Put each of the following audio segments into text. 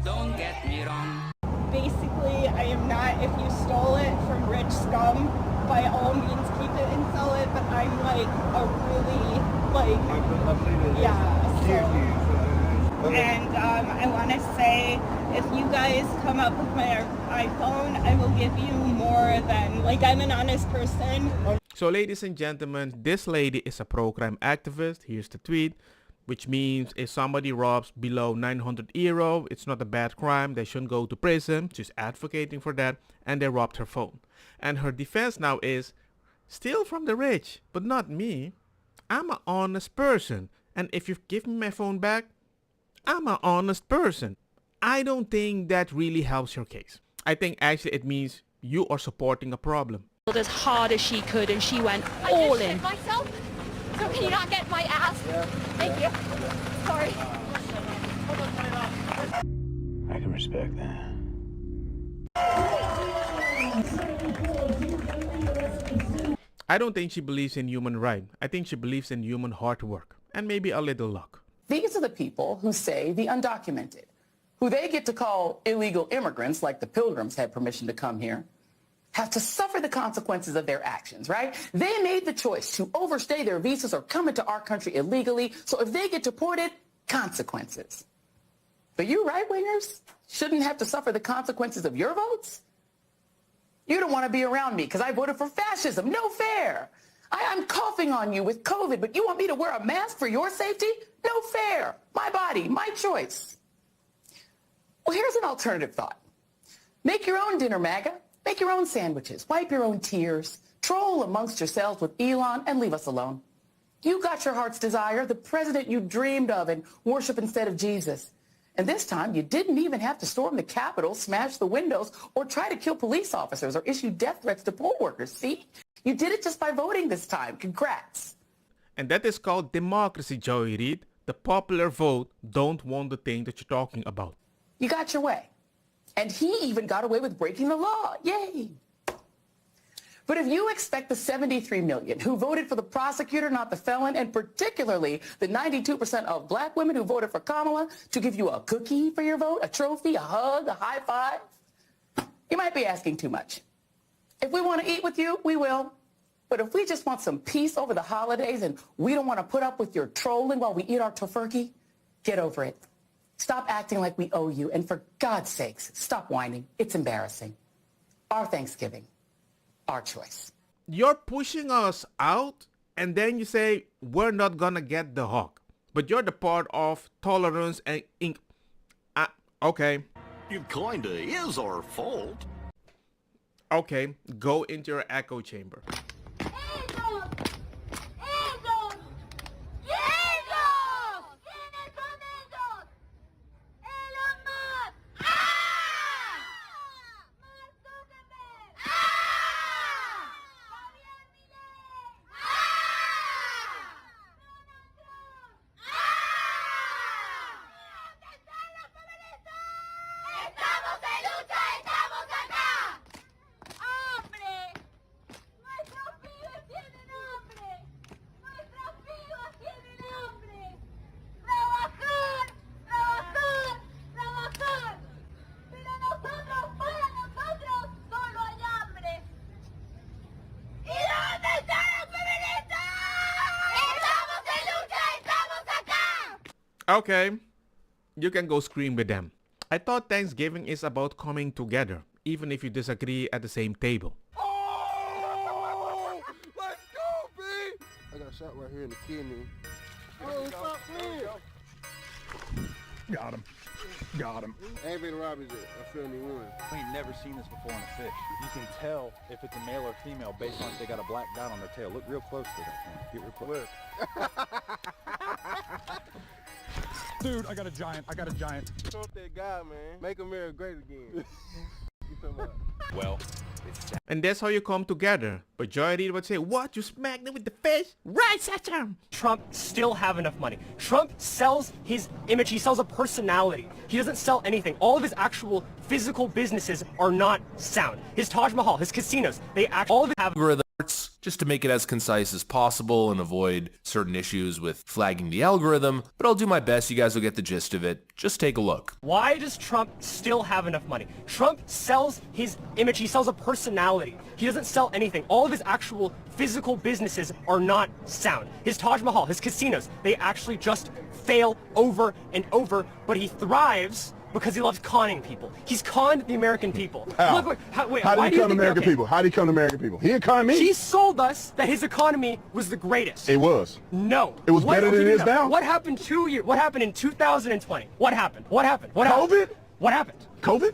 Don't get me wrong. Basically, I am not, if you stole it from rich scum, by all means keep it and sell it, but I'm like a really, and I want to say, if you guys come up with my iPhone, I will give you more than, I'm an honest person. So ladies and gentlemen, this lady is a pro-crime activist. Here's the tweet, which means if somebody robs below 900 euro, it's not a bad crime. They shouldn't go to prison. She's advocating for that, and they robbed her phone. And her defense now is, steal from the rich, but not me. I'm an honest person, and if you give me my phone back, I'm an honest person. I don't think that really helps your case. I think actually it means you are supporting a problem. As hard as she could, and she went all in. Myself? So can you not get my ass? Thank you. Sorry. I can respect that. I don't think she believes in human right. I think she believes in human hard work and maybe a little luck. These are the people who say the undocumented, who they get to call illegal immigrants, like the Pilgrims had permission to come here, have to suffer the consequences of their actions, right? They made the choice to overstay their visas or come into our country illegally, so if they get deported, consequences. But you right-wingers shouldn't have to suffer the consequences of your votes? You don't want to be around me because I voted for fascism. No fair. I'm coughing on you with COVID, but you want me to wear a mask for your safety? No fair. My body, my choice. Well, here's an alternative thought. Make your own dinner, MAGA. Make your own sandwiches. Wipe your own tears. Troll amongst yourselves with Elon and leave us alone. You got your heart's desire, the president you dreamed of, and worship instead of Jesus. And this time, you didn't even have to storm the Capitol, smash the windows, or try to kill police officers or issue death threats to poll workers. See? You did it just by voting this time. Congrats. And that is called democracy, Joey Reid. The popular vote don't want the thing that you're talking about. You got your way. And he even got away with breaking the law. Yay. But if you expect the 73 million who voted for the prosecutor, not the felon, and particularly the 92% of black women who voted for Kamala to give you a cookie for your vote, a trophy, a hug, a high five, you might be asking too much. If we want to eat with you, we will. But if we just want some peace over the holidays and we don't want to put up with your trolling while we eat our tofurkey, get over it. Stop acting like we owe you, and for God's sakes, stop whining. It's embarrassing. Our Thanksgiving, our choice. You're pushing us out, and then you say, we're not gonna get the hug. But you're the part of tolerance and okay. It kinda is our fault. Okay, go into your echo chamber. Okay, you can go scream with them. I thought Thanksgiving is about coming together, even if you disagree at the same table. Oh! Let's go, B! I got shot right here in the kidney. Oh, fuck me! Got him. Got him. I ain't been to Robbie's yet. I feel me one. We ain't never seen this before in a fish. You can tell if it's a male or female based on if they got a black dot on their tail. Look real close to that thing. Get real close. Dude, I got a giant. I got a giant. Trump that guy, man. Make America great again. You talking about? Well, and that's how you come together. But Joy Reid would say, what? You smacked him with the fish? Right, Sacha! Trump still have enough money. Trump sells his image. He sells a personality. He doesn't sell anything. All of his actual physical businesses are not sound. His Taj Mahal, his casinos, they actually all of it have the arts just to make it as concise as possible and avoid certain issues with flagging the algorithm, but I'll do my best. You guys will get the gist of it. Just take a look. Why does Trump still have enough money? Trump sells his image. He sells a personality. He doesn't sell anything. All of his actual physical businesses are not sound. His Taj Mahal, his casinos, they actually just fail over and over, but he thrives because he loves conning people. He's conned the American people. How? Look, wait, How why did do he you con think American people? How did he con American people? He didn't con me. He sold us that his economy was the greatest. It was. No. It was better than it is now? What happened 2 years? What happened in 2020? What happened? What happened? What happened? COVID? What happened? COVID?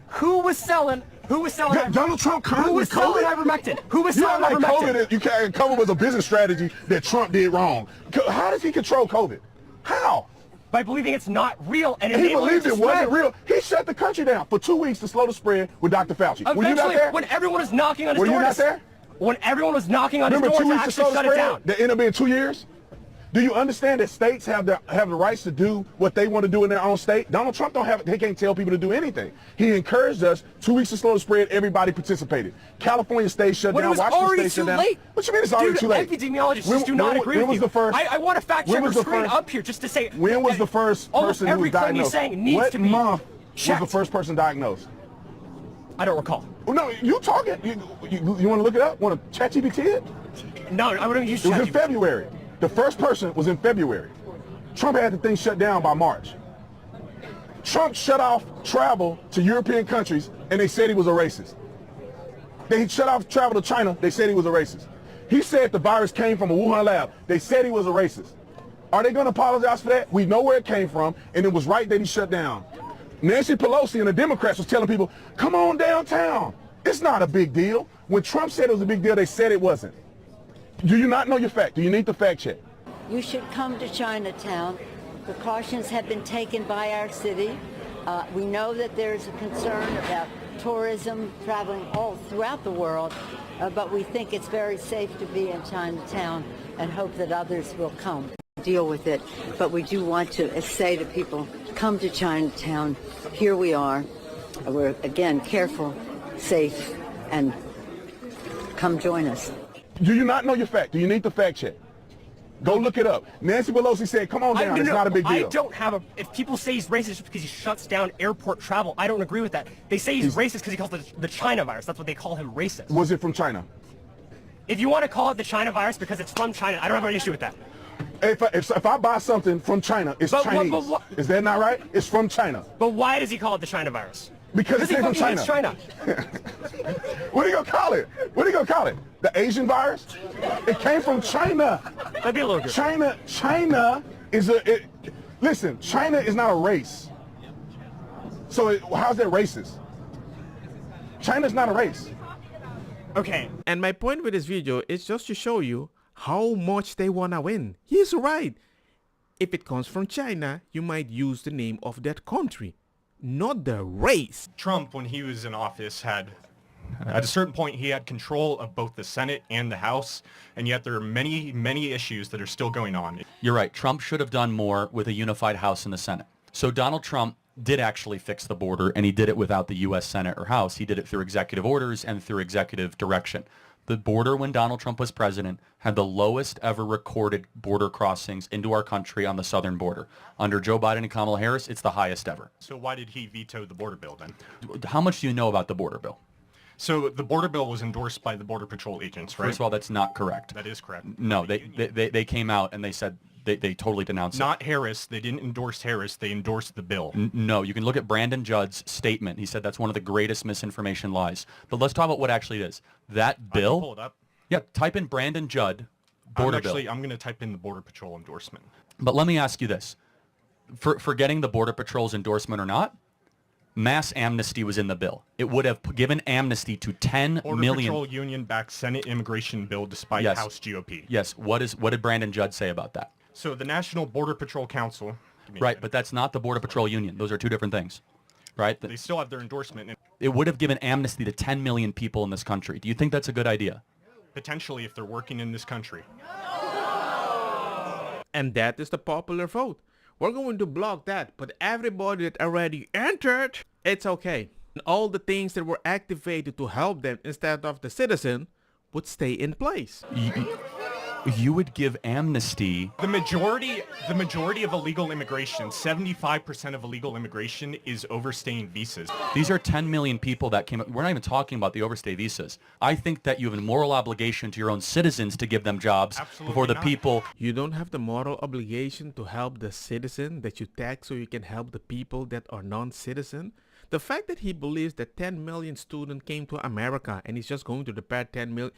Who was selling? Who was selling? Donald Trump conned Who was with COVID? selling ivermectin? Who was You selling act like ivermectin? COVID was a business strategy that Trump did wrong. How does he control COVID? How? By believing it's not real and He enabling believed it it to wasn't spread. real. He shut the country down for 2 weeks to slow the spread with Dr. Fauci. Were you not Eventually, there? when everyone was knocking on his Were you doors. not there? When everyone was knocking on his Remember doors 2 to weeks to slow actually the shut it spread? down. That ended up being 2 years? Do you understand that states have the rights to do what they want to do in their own state? Donald Trump don't have it. He can't tell people to do anything. He encouraged us. 2 weeks to slow the spread. Everybody participated. California state shut When down. it was Washington already state too shut down. late. What you mean it's already Dude, too late? epidemiologists When- just do not when- agree when with was you. the first- I want a fact when checker was the screen first- up here just to say. When was the first almost person who every was claim he's diagnosed? saying needs What to be month checked. was the first person diagnosed? I don't recall. Well, no, you talking. You want to look it up? Want to ChatGPT it? No, I wouldn't use It was in ChatGPT. February. The first person was in February. Trump had the thing shut down by March. Trump shut off travel to European countries, and they said he was a racist. They shut off travel to China. They said he was a racist. He said the virus came from a Wuhan lab. They said he was a racist. Are they going to apologize for that? We know where it came from, and it was right that he shut down. Nancy Pelosi and the Democrats was telling people, come on downtown. It's not a big deal. When Trump said it was a big deal, they said it wasn't. Do you not know your fact? Do you need the fact check? You should come to Chinatown. Precautions have been taken by our city. We know that there's a concern about tourism traveling all throughout the world, but we think it's very safe to be in Chinatown and hope that others will come deal with it. But we do want to say to people, come to Chinatown. Here we are. We're, again, careful, safe, and come join us. Do you not know your fact? Do you need the fact check? Go look it up. Nancy Pelosi said, come on down. It's not a big deal. I don't have a... If people say he's racist because he shuts down airport travel, I don't agree with that. They say he's racist because he calls it the China virus. That's what they call him, racist. Was it from China? If you want to call it the China virus because it's from China, I don't have an issue with that. If I buy something from China, it's Chinese. Is that not right? It's from China. But why does he call it the China virus? Because it he came from fucking China. hates China. What are you gonna call it? What are you gonna call it? The Asian virus? It came from China. That'd be a little good. China is listen, China is not a race. So how's that racist? China's not a race. Okay. And my point with this video is just to show you how much they wanna win. He's right. If it comes from China, you might use the name of that country, not the race. Trump, when he was in office, had, at a certain point, he had control of both the Senate and the House, and yet there are many, many issues that are still going on. You're right. Trump should have done more with a unified House and the Senate. So Donald Trump did actually fix the border, and he did it without the U.S. Senate or House. He did it through executive orders and through executive direction. The border, when Donald Trump was president, had the lowest ever recorded border crossings into our country on the southern border. Under Joe Biden and Kamala Harris, it's the highest ever. So why did he veto the border bill then? How much do you know about the border bill? So the border bill was endorsed by the Border Patrol agents, right? First of all, that's not correct. That is correct. No, they came out and they said they totally denounced it. Not Harris. They didn't endorse Harris. They endorsed the bill. No, you can look at Brandon Judd's statement. He said that's one of the greatest misinformation lies. But let's talk about what actually it is. That bill. I can pull it up. Yeah, type in Brandon Judd border bill. I'm going to type in the Border Patrol endorsement. But let me ask you this. For getting the Border Patrol's endorsement or not, mass amnesty was in the bill. It would have given amnesty to 10 Border million. Patrol union-backed Senate immigration bill despite Yes. House GOP. Yes. What did Brandon Judd say about that? So the National Border Patrol Council. Right, but that's not the Border Patrol Union. Those are two different things. Right? They still have their endorsement. It would have given amnesty to 10 million people in this country. Do you think that's a good idea? Potentially, if they're working in this country. And that is the popular vote. We're going to block that, but everybody that already entered, it's okay. And all the things that were activated to help them instead of the citizen would stay in place. You would give amnesty. The majority of illegal immigration, 75% of illegal immigration is overstaying visas. These are 10 million people that came up. We're not even talking about the overstay visas. I think that you have a moral obligation to your own citizens to give them jobs before the people. You don't have the moral obligation to help the citizen that you tax so you can help the people that are non-citizen. The fact that he believes that 10 million students came to America and he's just going to depart 10 million,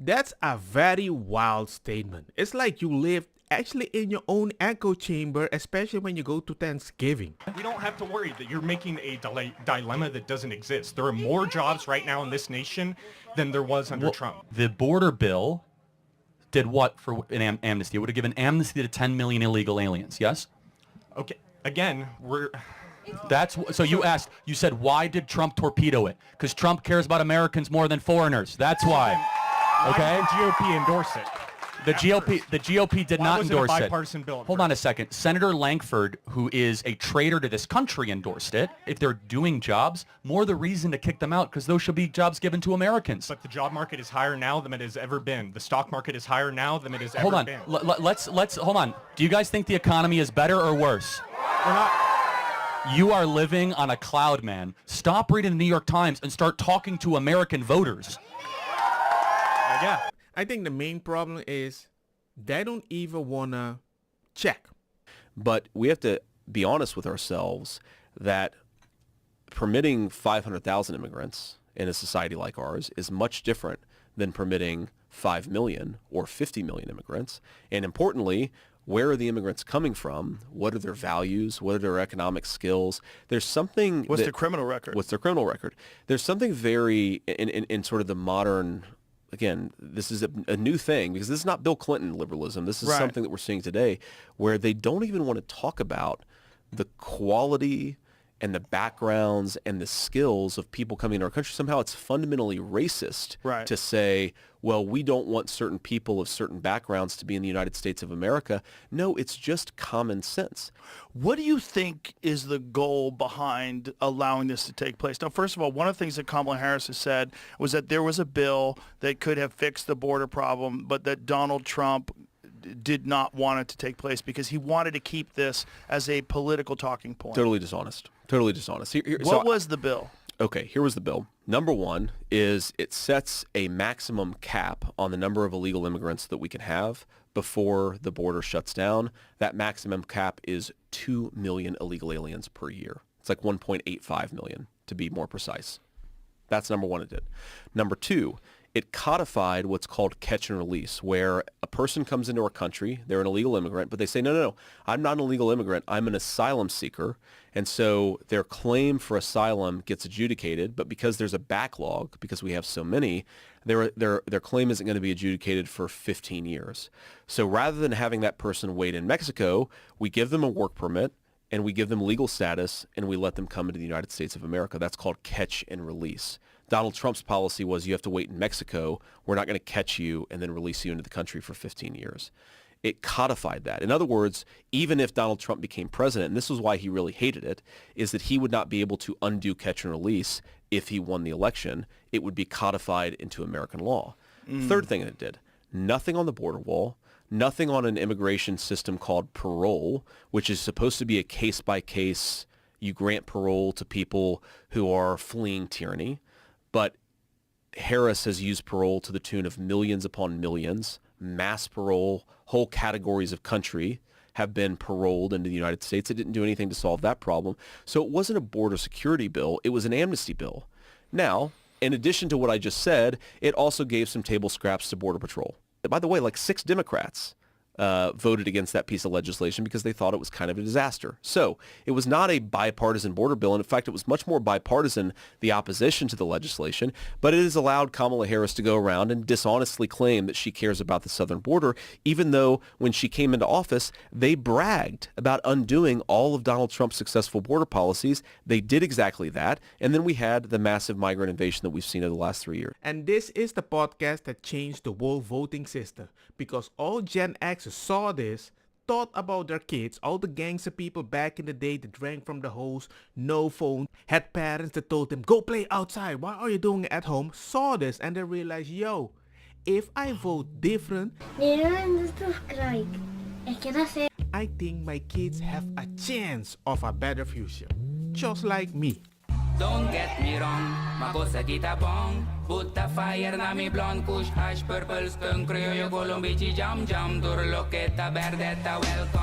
that's a very wild statement. It's like you live actually in your own echo chamber, especially when you go to Thanksgiving. We don't have to worry that you're making a dilemma that doesn't exist. There are more jobs right now in this nation than there was under Trump. The border bill did what for an amnesty? It would have given amnesty to 10 million illegal aliens, yes? Okay, again, You said, why did Trump torpedo it? Because Trump cares about Americans more than foreigners. That's why. Okay? Why did the GOP endorse it? The GOP did not endorse it. Why wasn't a bipartisan bill? Hold on a second. Senator Langford, who is a traitor to this country, endorsed it. If they're doing jobs, more the reason to kick them out, because those should be jobs given to Americans. But the job market is higher now than it has ever been. The stock market is higher now than it has ever been. Hold on. Let's hold on. Do you guys think the economy is better or worse? We're not. You are living on a cloud, man. Stop reading the New York Times and start talking to American voters. Yeah. I think the main problem is they don't even want to check. But we have to be honest with ourselves that permitting 500,000 immigrants in a society like ours is much different than permitting 5 million or 50 million immigrants. And importantly, where are the immigrants coming from? What are their values? What are their economic skills? There's something... What's their criminal record? What's their criminal record? There's something very, in sort of the modern... Again, this is a new thing because this is not Bill Clinton liberalism. This is something that we're seeing today where they don't even want to talk about the quality and the backgrounds and the skills of people coming into our country. Somehow it's fundamentally racist to say, well, we don't want certain people of certain backgrounds to be in the United States of America. No, it's just common sense. What do you think is the goal behind allowing this to take place? Now, first of all, one of the things that Kamala Harris has said was that there was a bill that could have fixed the border problem, but that Donald Trump did not want it to take place because he wanted to keep this as a political talking point. Totally dishonest. Totally dishonest. What was the bill? Okay, here was the bill. Number one is it sets a maximum cap on the number of illegal immigrants that we can have before the border shuts down. That maximum cap is 2 million illegal aliens per year. It's like 1.85 million to be more precise. That's number one it did. Number two, it codified what's called catch and release, where a person comes into our country, they're an illegal immigrant, but they say, no, I'm not an illegal immigrant, I'm an asylum seeker. And so their claim for asylum gets adjudicated, but because there's a backlog, because we have so many, their claim isn't going to be adjudicated for 15 years. So rather than having that person wait in Mexico, we give them a work permit, and we give them legal status, and we let them come into the United States of America. That's called catch and release. Donald Trump's policy was you have to wait in Mexico. We're not going to catch you and then release you into the country for 15 years. It codified that. In other words, even if Donald Trump became president, and this was why he really hated it, is that he would not be able to undo catch and release if he won the election. It would be codified into American law. Third thing that it did, nothing on the border wall, nothing on an immigration system called parole, which is supposed to be a case-by-case, you grant parole to people who are fleeing tyranny. But Harris has used parole to the tune of millions upon millions, mass parole, whole categories of country have been paroled into the United States. It didn't do anything to solve that problem. So it wasn't a border security bill. It was an amnesty bill. Now, in addition to what I just said, it also gave some table scraps to Border Patrol. By the way, like 6 Democrats voted against that piece of legislation because they thought it was kind of a disaster. So it was not a bipartisan border bill. And in fact, it was much more bipartisan, the opposition to the legislation. But it has allowed Kamala Harris to go around and dishonestly claim that she cares about the southern border, even though when she came into office, they bragged about undoing all of Donald Trump's successful border policies. They did exactly that. And then we had the massive migrant invasion that we've seen in the last 3 years. And this is the podcast that changed the whole voting system, because all Gen Xers saw this, thought about their kids, all the gangster people back in the day that drank from the hose, no phone, had parents that told them, go play outside, why are you doing it at home, saw this and they realized, yo, if I vote different, I think my kids have a chance of a better future, just like me. Don't get me wrong, makosa kita bong. Put the fire na mi blonde, kush, hash, purple, skunk, criollo, colombici, jam, jam, turlo, keta, verdetta, welcome.